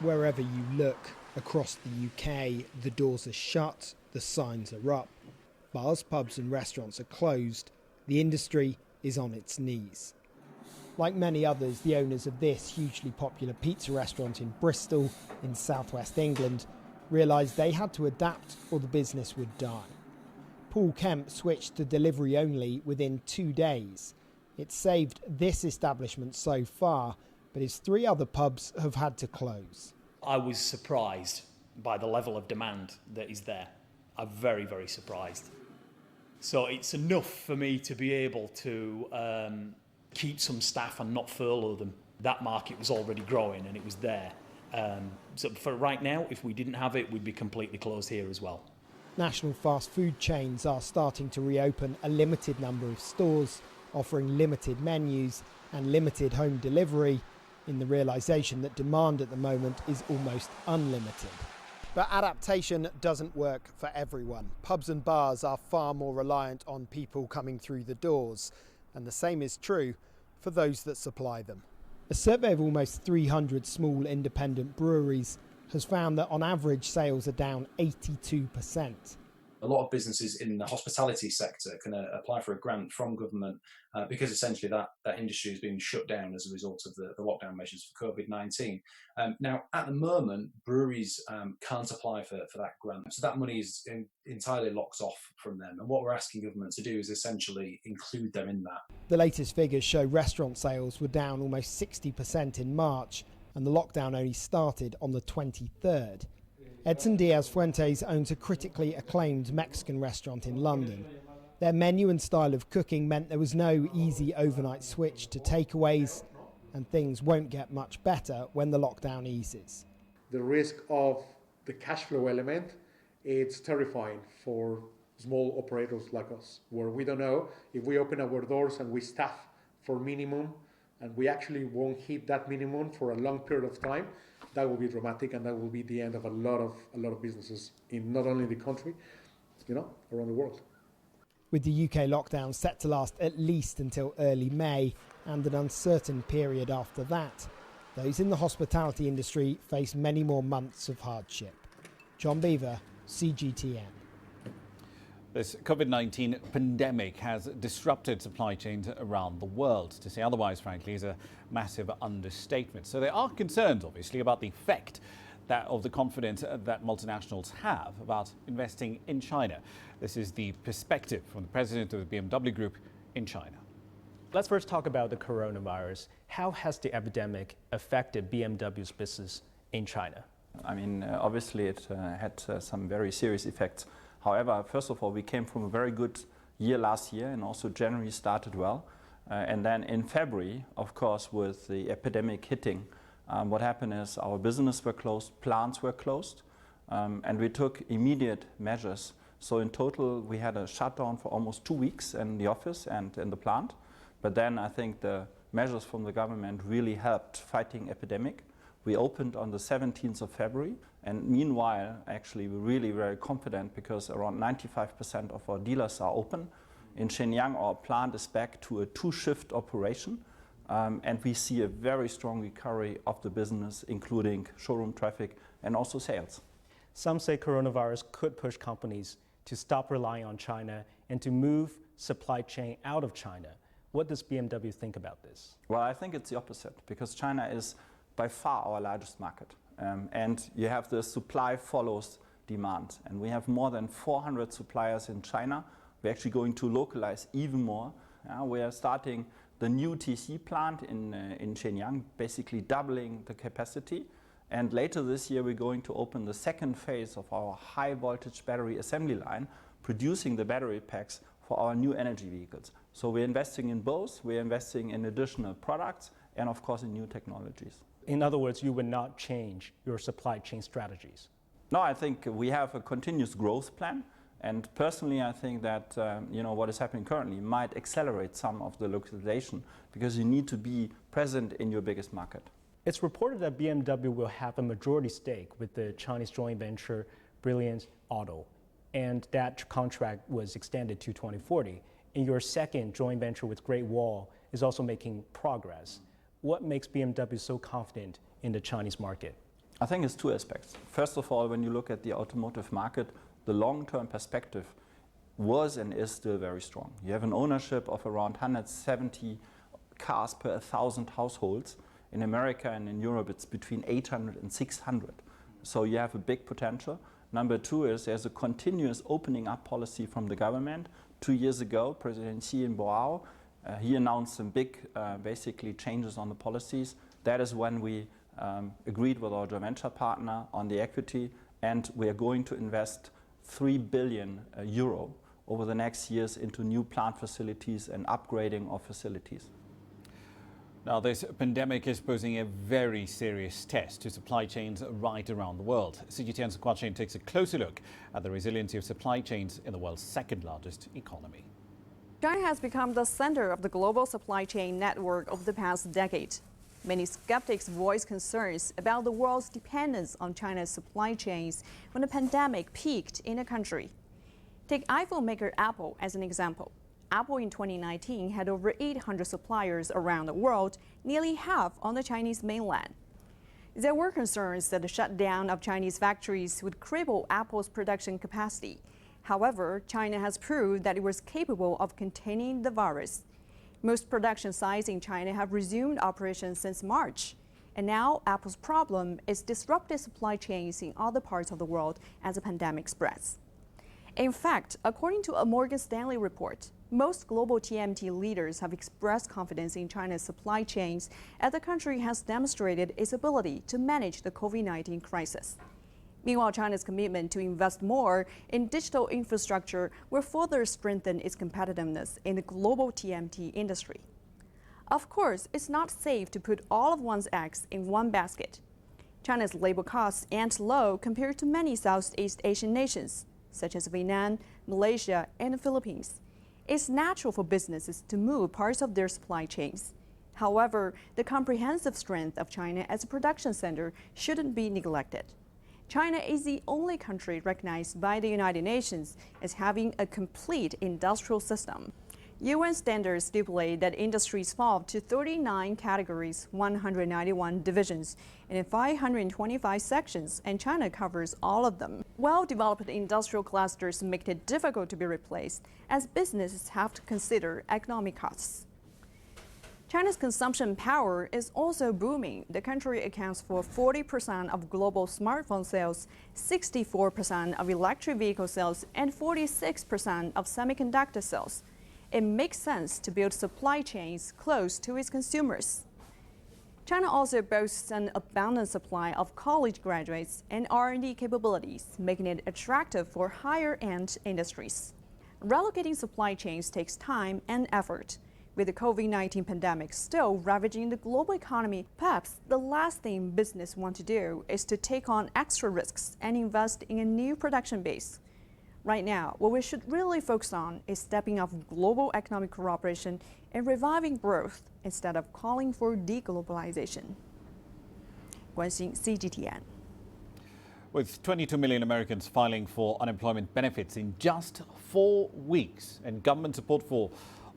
Wherever you look across the UK, the doors are shut, the signs are up. Bars, pubs and restaurants are closed. The industry is on its knees. Like many others, the owners of this hugely popular pizza restaurant in Bristol, in southwest England, realised they had to adapt or the business would die. Paul Kemp switched to delivery only within 2 days. It's saved this establishment so far, but his 3 other pubs have had to close. I was surprised by the level of demand that is there. I'm very, very surprised. So it's enough for me to be able to keep some staff and not furlough them. That market was already growing and it was there. So for right now, if we didn't have it, we'd be completely closed here as well. National fast food chains are starting to reopen a limited number of stores, offering limited menus and limited home delivery, in the realisation that demand at the moment is almost unlimited. But adaptation doesn't work for everyone. Pubs and bars are far more reliant on people coming through the doors, and the same is true for those that supply them. A survey of almost 300 small independent breweries has found that on average sales are down 82%. A lot of businesses in the hospitality sector can apply for a grant from government because essentially that industry has been shut down as a result of the lockdown measures for COVID-19. Now, at the moment, breweries can't apply for that grant. So that money is entirely locked off from them. And what we're asking government to do is essentially include them in that. The latest figures show restaurant sales were down almost 60% in March, and the lockdown only started on the 23rd. Edson Diaz Fuentes owns a critically acclaimed Mexican restaurant in London. Their menu and style of cooking meant there was no easy overnight switch to takeaways, and things won't get much better when the lockdown eases. The risk of the cash flow element, it's terrifying for small operators like us, where we don't know if we open our doors and we staff for minimum and we actually won't hit that minimum for a long period of time. That will be dramatic, and that will be the end of a lot of businesses in not only the country, around the world. With the UK lockdown set to last at least until early May and an uncertain period after that, those in the hospitality industry face many more months of hardship. John Beaver, CGTN. This COVID-19 pandemic has disrupted supply chains around the world. To say otherwise, frankly, is a massive understatement. So there are concerns, obviously, about the effect of the confidence that multinationals have about investing in China. This is the perspective from the president of the BMW Group in China. Let's first talk about the coronavirus. How has the epidemic affected BMW's business in China? I mean, obviously it had some very serious effects. However, first of all, we came from a very good year last year, and also January started well. And then in February, of course, with the epidemic hitting, what happened is our business were closed, plants were closed, and we took immediate measures. So in total, we had a shutdown for almost 2 weeks in the office and in the plant. But then I think the measures from the government really helped fighting epidemic. We opened on the 17th of February, and meanwhile, actually, we're really very confident because around 95% of our dealers are open. In Shenyang, our plant is back to a 2-shift operation, and we see a very strong recovery of the business, including showroom traffic and also sales. Some say coronavirus could push companies to stop relying on China and to move supply chain out of China. What does BMW think about this? Well, I think it's the opposite, because China is by far our largest market. And you have the supply follows demand. And we have more than 400 suppliers in China. We're actually going to localize even more. We are starting the new TC plant in Shenyang, basically doubling the capacity. And later this year, we're going to open the second phase of our high voltage battery assembly line, producing the battery packs for our new energy vehicles. So we're investing in both. We're investing in additional products and, of course, in new technologies. In other words, you would not change your supply chain strategies? No, I think we have a continuous growth plan. And personally, I think that what is happening currently might accelerate some of the localization, because you need to be present in your biggest market. It's reported that BMW will have a majority stake with the Chinese joint venture Brilliance Auto, and that contract was extended to 2040. And your second joint venture with Great Wall is also making progress. What makes BMW so confident in the Chinese market? I think it's two aspects. First of all, when you look at the automotive market, the long-term perspective was and is still very strong. You have an ownership of around 170 cars per 1,000 households. In America and in Europe, it's between 800 and 600. So you have a big potential. Number two is there's a continuous opening up policy from the government. 2 years ago, President Xi in Boao, he announced some big, basically, changes on the policies. That is when we agreed with our joint venture partner on the equity, and we are going to invest 3 billion euro over the next years into new plant facilities and upgrading of facilities. Now, this pandemic is posing a very serious test to supply chains right around the world. CGTN's Kwachin takes a closer look at the resiliency of supply chains in the world's second largest economy. China has become the center of the global supply chain network over the past decade. Many skeptics voice concerns about the world's dependence on China's supply chains when the pandemic peaked in the country. Take iPhone maker Apple as an example. Apple in 2019 had over 800 suppliers around the world, nearly half on the Chinese mainland. There were concerns that the shutdown of Chinese factories would cripple Apple's production capacity. However, China has proved that it was capable of containing the virus. Most production sites in China have resumed operations since March. And now Apple's problem is disrupted supply chains in other parts of the world as the pandemic spreads. In fact, according to a Morgan Stanley report, most global TMT leaders have expressed confidence in China's supply chains as the country has demonstrated its ability to manage the COVID-19 crisis. Meanwhile, China's commitment to invest more in digital infrastructure will further strengthen its competitiveness in the global TMT industry. Of course, it's not safe to put all of one's eggs in one basket. China's labor costs aren't low compared to many Southeast Asian nations, such as Vietnam, Malaysia, and the Philippines. It's natural for businesses to move parts of their supply chains. However, the comprehensive strength of China as a production center shouldn't be neglected. China is the only country recognized by the United Nations as having a complete industrial system. UN standards stipulate that industries fall to 39 categories, 191 divisions, and 525 sections, and China covers all of them. Well-developed industrial clusters make it difficult to be replaced, as businesses have to consider economic costs. China's consumption power is also booming. The country accounts for 40% of global smartphone sales, 64% of electric vehicle sales, and 46% of semiconductor sales. It makes sense to build supply chains close to its consumers. China also boasts an abundant supply of college graduates and R&D capabilities, making it attractive for higher-end industries. Relocating supply chains takes time and effort. With the COVID-19 pandemic still ravaging the global economy, perhaps the last thing business want to do is to take on extra risks and invest in a new production base. Right now, what we should really focus on is stepping up global economic cooperation and reviving growth instead of calling for deglobalization. Guanxin, CGTN. With 22 million Americans filing for unemployment benefits in just 4 weeks and government support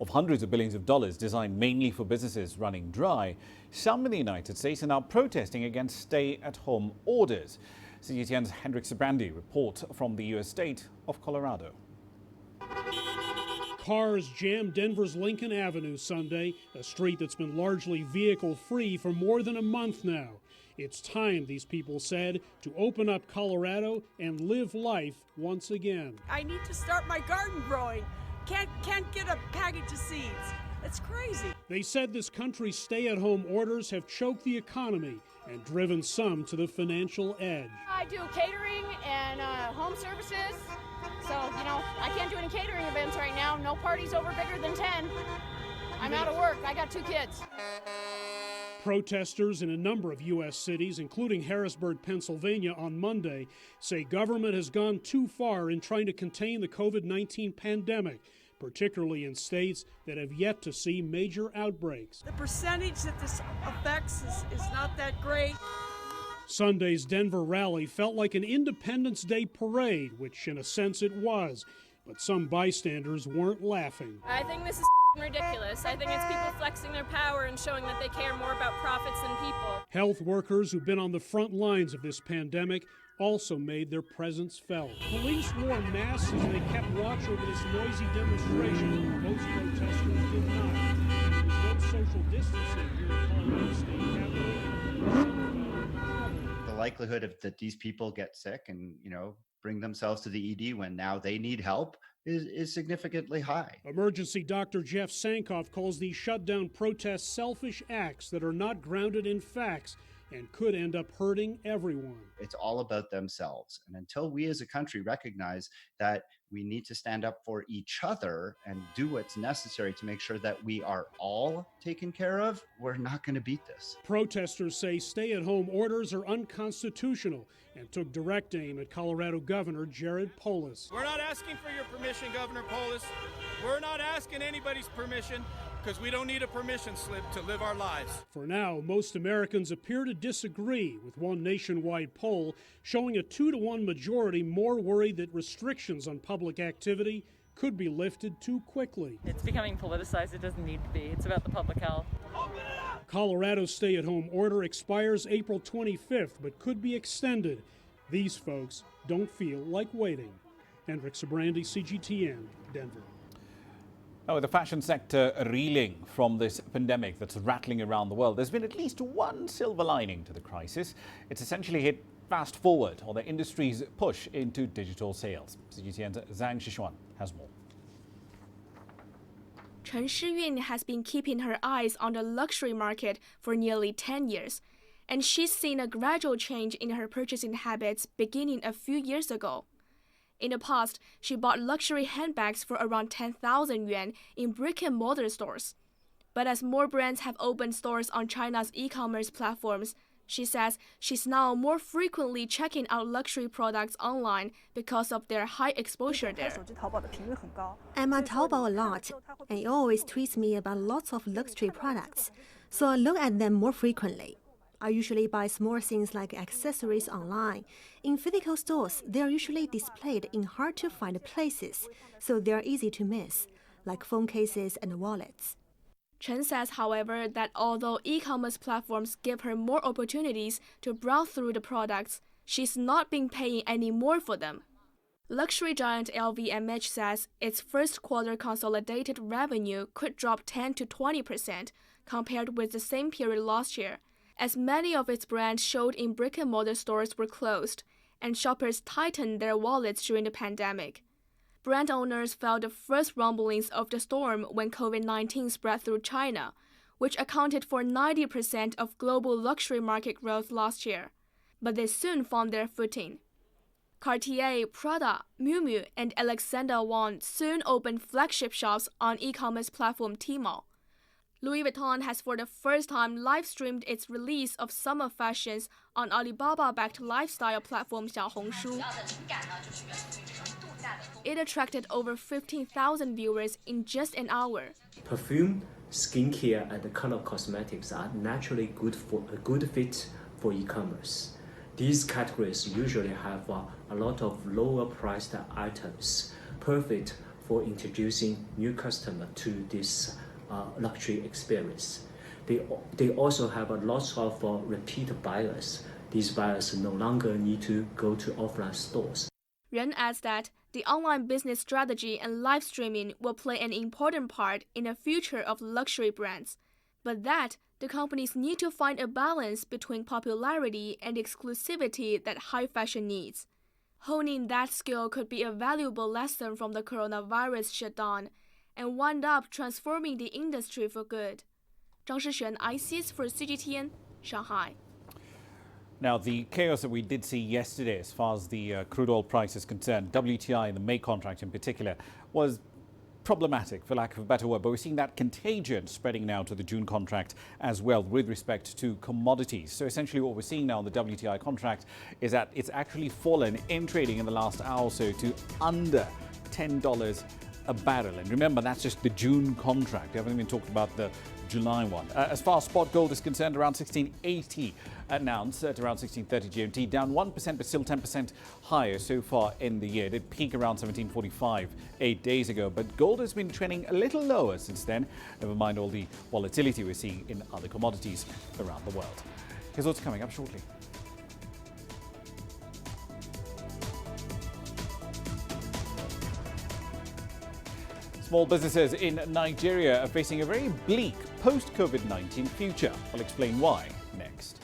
of hundreds of billions of dollars designed mainly for businesses running dry, some in the United States are now protesting against stay-at-home orders. CGTN's Hendrik Sabrandi report from the U.S. state of Colorado. Cars jammed Denver's Lincoln Avenue Sunday, a street that's been largely vehicle-free for more than a month now. It's time, these people said, to open up Colorado and live life once again. I need to start my garden growing. Can't get a package of seeds. It's crazy. They said this country's stay-at-home orders have choked the economy and driven some to the financial edge. I do catering and home services, so, I can't do any catering events right now. No parties over bigger than 10. I'm out of work. I got 2 kids. Protesters in a number of U.S. cities, including Harrisburg, Pennsylvania, on Monday, say government has gone too far in trying to contain the COVID-19 pandemic, particularly in states that have yet to see major outbreaks. The percentage that this affects is not that great. Sunday's Denver rally felt like an Independence Day parade, which in a sense it was, but some bystanders weren't laughing. I think this is ridiculous. I think it's people flexing their power and showing that they care more about profits than people. Health workers who've been on the front lines of this pandemic also made their presence felt. Police wore masks as they kept watch over this noisy demonstration. Most protesters did not. There was no social distancing here at Colorado State Capitol. The likelihood of that these people get sick and, bring themselves to the ED when now they need help is significantly high. Emergency Dr. Jeff Sankoff calls these shutdown protests selfish acts that are not grounded in facts and could end up hurting everyone. It's all about themselves. And until we as a country recognize that we need to stand up for each other and do what's necessary to make sure that we are all taken care of, we're not going to beat this. Protesters say stay-at-home orders are unconstitutional and took direct aim at Colorado Governor Jared Polis. We're not asking for your permission, Governor Polis. We're not asking anybody's permission because we don't need a permission slip to live our lives. For now, most Americans appear to disagree, with one nationwide poll showing a 2-to-1 majority more worried that restrictions on public activity could be lifted too quickly. It's becoming politicized. It doesn't need to be. It's about the public health. Colorado's stay-at-home order expires April 25th, but could be extended. These folks don't feel like waiting. Hendrik Sabrandi, CGTN, Denver. Now, with the fashion sector reeling from this pandemic that's rattling around the world, there's been at least one silver lining to the crisis. It's essentially hit fast forward on the industry's push into digital sales. CGTN's Zhang Shishuan has more. Chen Shiyun has been keeping her eyes on the luxury market for nearly 10 years, and she's seen a gradual change in her purchasing habits beginning a few years ago. In the past, she bought luxury handbags for around 10,000 yuan in brick-and-mortar stores. But as more brands have opened stores on China's e-commerce platforms, she says she's now more frequently checking out luxury products online because of their high exposure there. I'm on Taobao a lot, and it always tweets me about lots of luxury products, so I look at them more frequently. I usually buy small things like accessories online. In physical stores, they are usually displayed in hard-to-find places, so they are easy to miss, like phone cases and wallets. Chen says, however, that although e-commerce platforms give her more opportunities to browse through the products, she's not been paying any more for them. Luxury giant LVMH says its first quarter consolidated revenue could drop 10 to 20% compared with the same period last year, as many of its brands showed in brick-and-mortar stores were closed, and shoppers tightened their wallets during the pandemic. Brand owners felt the first rumblings of the storm when COVID-19 spread through China, which accounted for 90% of global luxury market growth last year. But they soon found their footing. Cartier, Prada, Miu Miu, and Alexander Wang soon opened flagship shops on e-commerce platform Tmall. Louis Vuitton has for the first time live-streamed its release of summer fashions on Alibaba-backed lifestyle platform Xiaohongshu. It attracted over 15,000 viewers in just an hour. Perfume, skincare, and color cosmetics are naturally a good fit for e-commerce. These categories usually have a lot of lower-priced items, perfect for introducing new customers to this luxury experience. They also have a lot of repeat buyers. These buyers no longer need to go to offline stores. Ren adds that the online business strategy and live streaming will play an important part in the future of luxury brands, but that the companies need to find a balance between popularity and exclusivity that high fashion needs. Honing that skill could be a valuable lesson from the coronavirus shutdown and wind up transforming the industry for good. Zhang Shixuan, ICIS for CGTN, Shanghai. Now, the chaos that we did see yesterday as far as the crude oil price is concerned, WTI and the May contract in particular, was problematic, for lack of a better word. But we're seeing that contagion spreading now to the June contract as well with respect to commodities. So essentially what we're seeing now on the WTI contract is that it's actually fallen in trading in the last hour or so to under $10 a barrel. And remember, that's just the June contract. We haven't even talked about the July one. As far as spot gold is concerned, around 1680 an ounce at around 1630 GMT, down 1% but still 10% higher so far in the year. It did peak around 1745 8 days ago, but gold has been trending a little lower since then. Never mind all the volatility we're seeing in other commodities around the world. Here's what's coming up shortly. Small businesses in Nigeria are facing a very bleak post-COVID-19 future. I'll explain why next.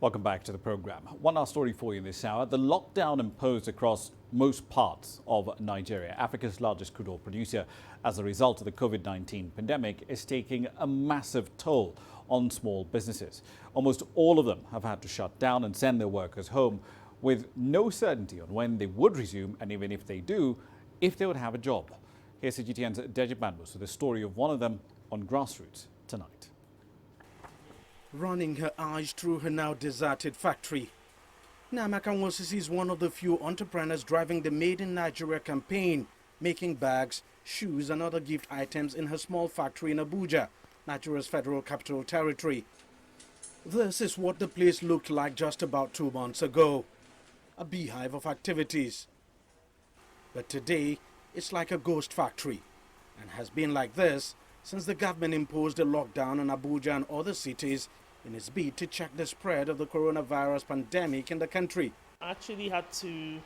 Welcome back to the program. One last story for you this hour. The lockdown imposed across most parts of Nigeria, Africa's largest crude oil producer, as a result of the COVID-19 pandemic, is taking a massive toll on small businesses. Almost all of them have had to shut down and send their workers home with no certainty on when they would resume, and even if they do, if they would have a job. Here's CGTN's Dejib Manbus with the story of one of them on Grassroots tonight. running her eyes through her now deserted factory. Namaka Nwosisi is one of the few entrepreneurs driving the Made in Nigeria campaign, making bags, shoes and other gift items in her small factory in Abuja, Nigeria's Federal Capital Territory. This is what the place looked like just about 2 months ago, a beehive of activities. But today, it's like a ghost factory, and has been like this since the government imposed a lockdown on Abuja and other cities in its bid to check the spread of the coronavirus pandemic in the country. I actually had to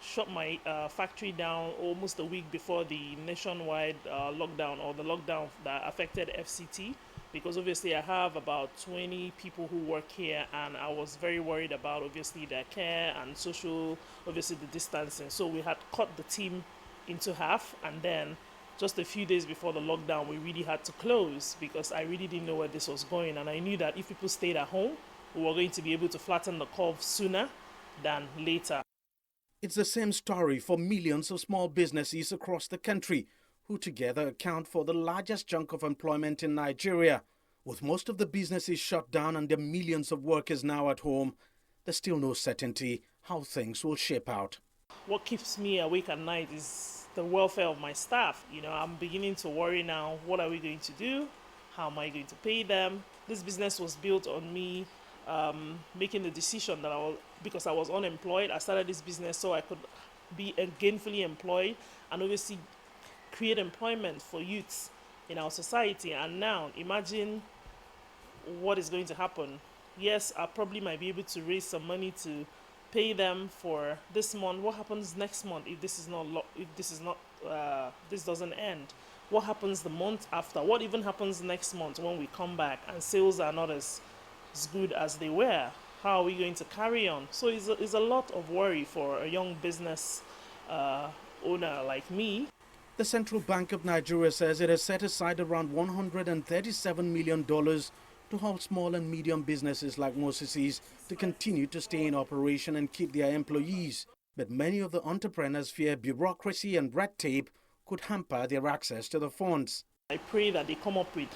shut my factory down almost a week before the nationwide lockdown, or the lockdown that affected FCT, because obviously I have about 20 people who work here, and I was very worried about obviously their care and social, obviously the distancing. So we had cut the team into half, and then just a few days before the lockdown, we really had to close because I really didn't know where this was going. And I knew that if people stayed at home, we were going to be able to flatten the curve sooner than later. It's the same story for millions of small businesses across the country, who together account for the largest chunk of employment in Nigeria. With most of the businesses shut down and the millions of workers now at home, there's still no certainty how things will shape out. What keeps me awake at night is the welfare of my staff. You know, I'm beginning to worry now, what are we going to do? How am I going to pay them? This business was built on me making the decision that because I was unemployed, I started this business so I could be gainfully employed and obviously create employment for youths in our society. And now imagine what is going to happen. Yes, I probably might be able to raise some money to pay them for this month. What happens next month if this doesn't end? What happens the month after? What even happens next month when we come back and sales are not as good as they were? How are we going to carry on? So it's a lot of worry for a young business owner like me. The Central Bank of Nigeria says it has set aside around $137 million to help small and medium businesses like Nwosisi's to continue to stay in operation and keep their employees. But many of the entrepreneurs fear bureaucracy and red tape could hamper their access to the funds. I pray that they come up with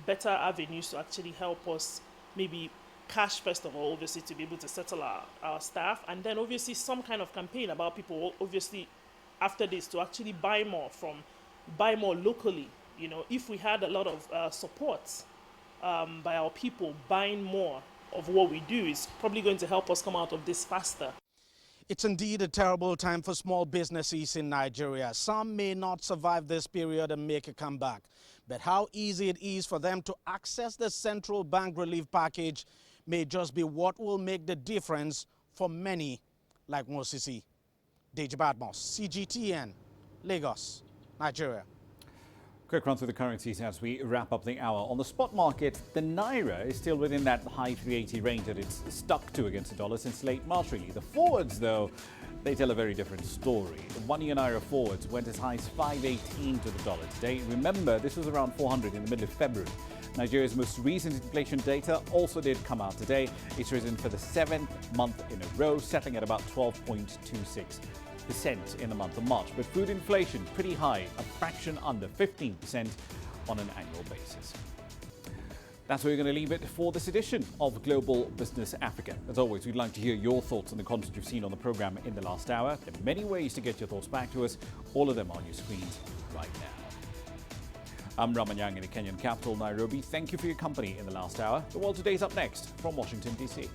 better avenues to actually help us, maybe cash first of all, obviously, to be able to settle our staff, and then obviously some kind of campaign about people, obviously, after this to actually buy more locally. You know, if we had a lot of support by our people buying more of what we do, is probably going to help us come out of this faster. It's indeed a terrible time for small businesses in Nigeria. Some may not survive this period and make a comeback. But how easy it is for them to access the central bank relief package may just be what will make the difference for many like Nwosisi. Deji Badmos, CGTN, Lagos, Nigeria. Quick run through the currencies as we wrap up the hour. On the spot market, the Naira is still within that high 380 range that it's stuck to against the dollar since late March, really. The forwards, though, they tell a very different story. The 1 year Naira forwards went as high as 518 to the dollar today. Remember, this was around 400 in the middle of February. Nigeria's most recent inflation data also did come out today. It's risen for the 7th month in a row, settling at about 12.26%. In the month of March. But food inflation pretty high, a fraction under 15% on an annual basis. That's where we're going to leave it for this edition of Global Business Africa. As always, we'd like to hear your thoughts on the content you've seen on the program in the last hour. There are many ways to get your thoughts back to us, all of them on your screens right now. I'm Ramah Nyang in the Kenyan capital, Nairobi. Thank you for your company in the last hour. The World Today is up next from Washington, D.C.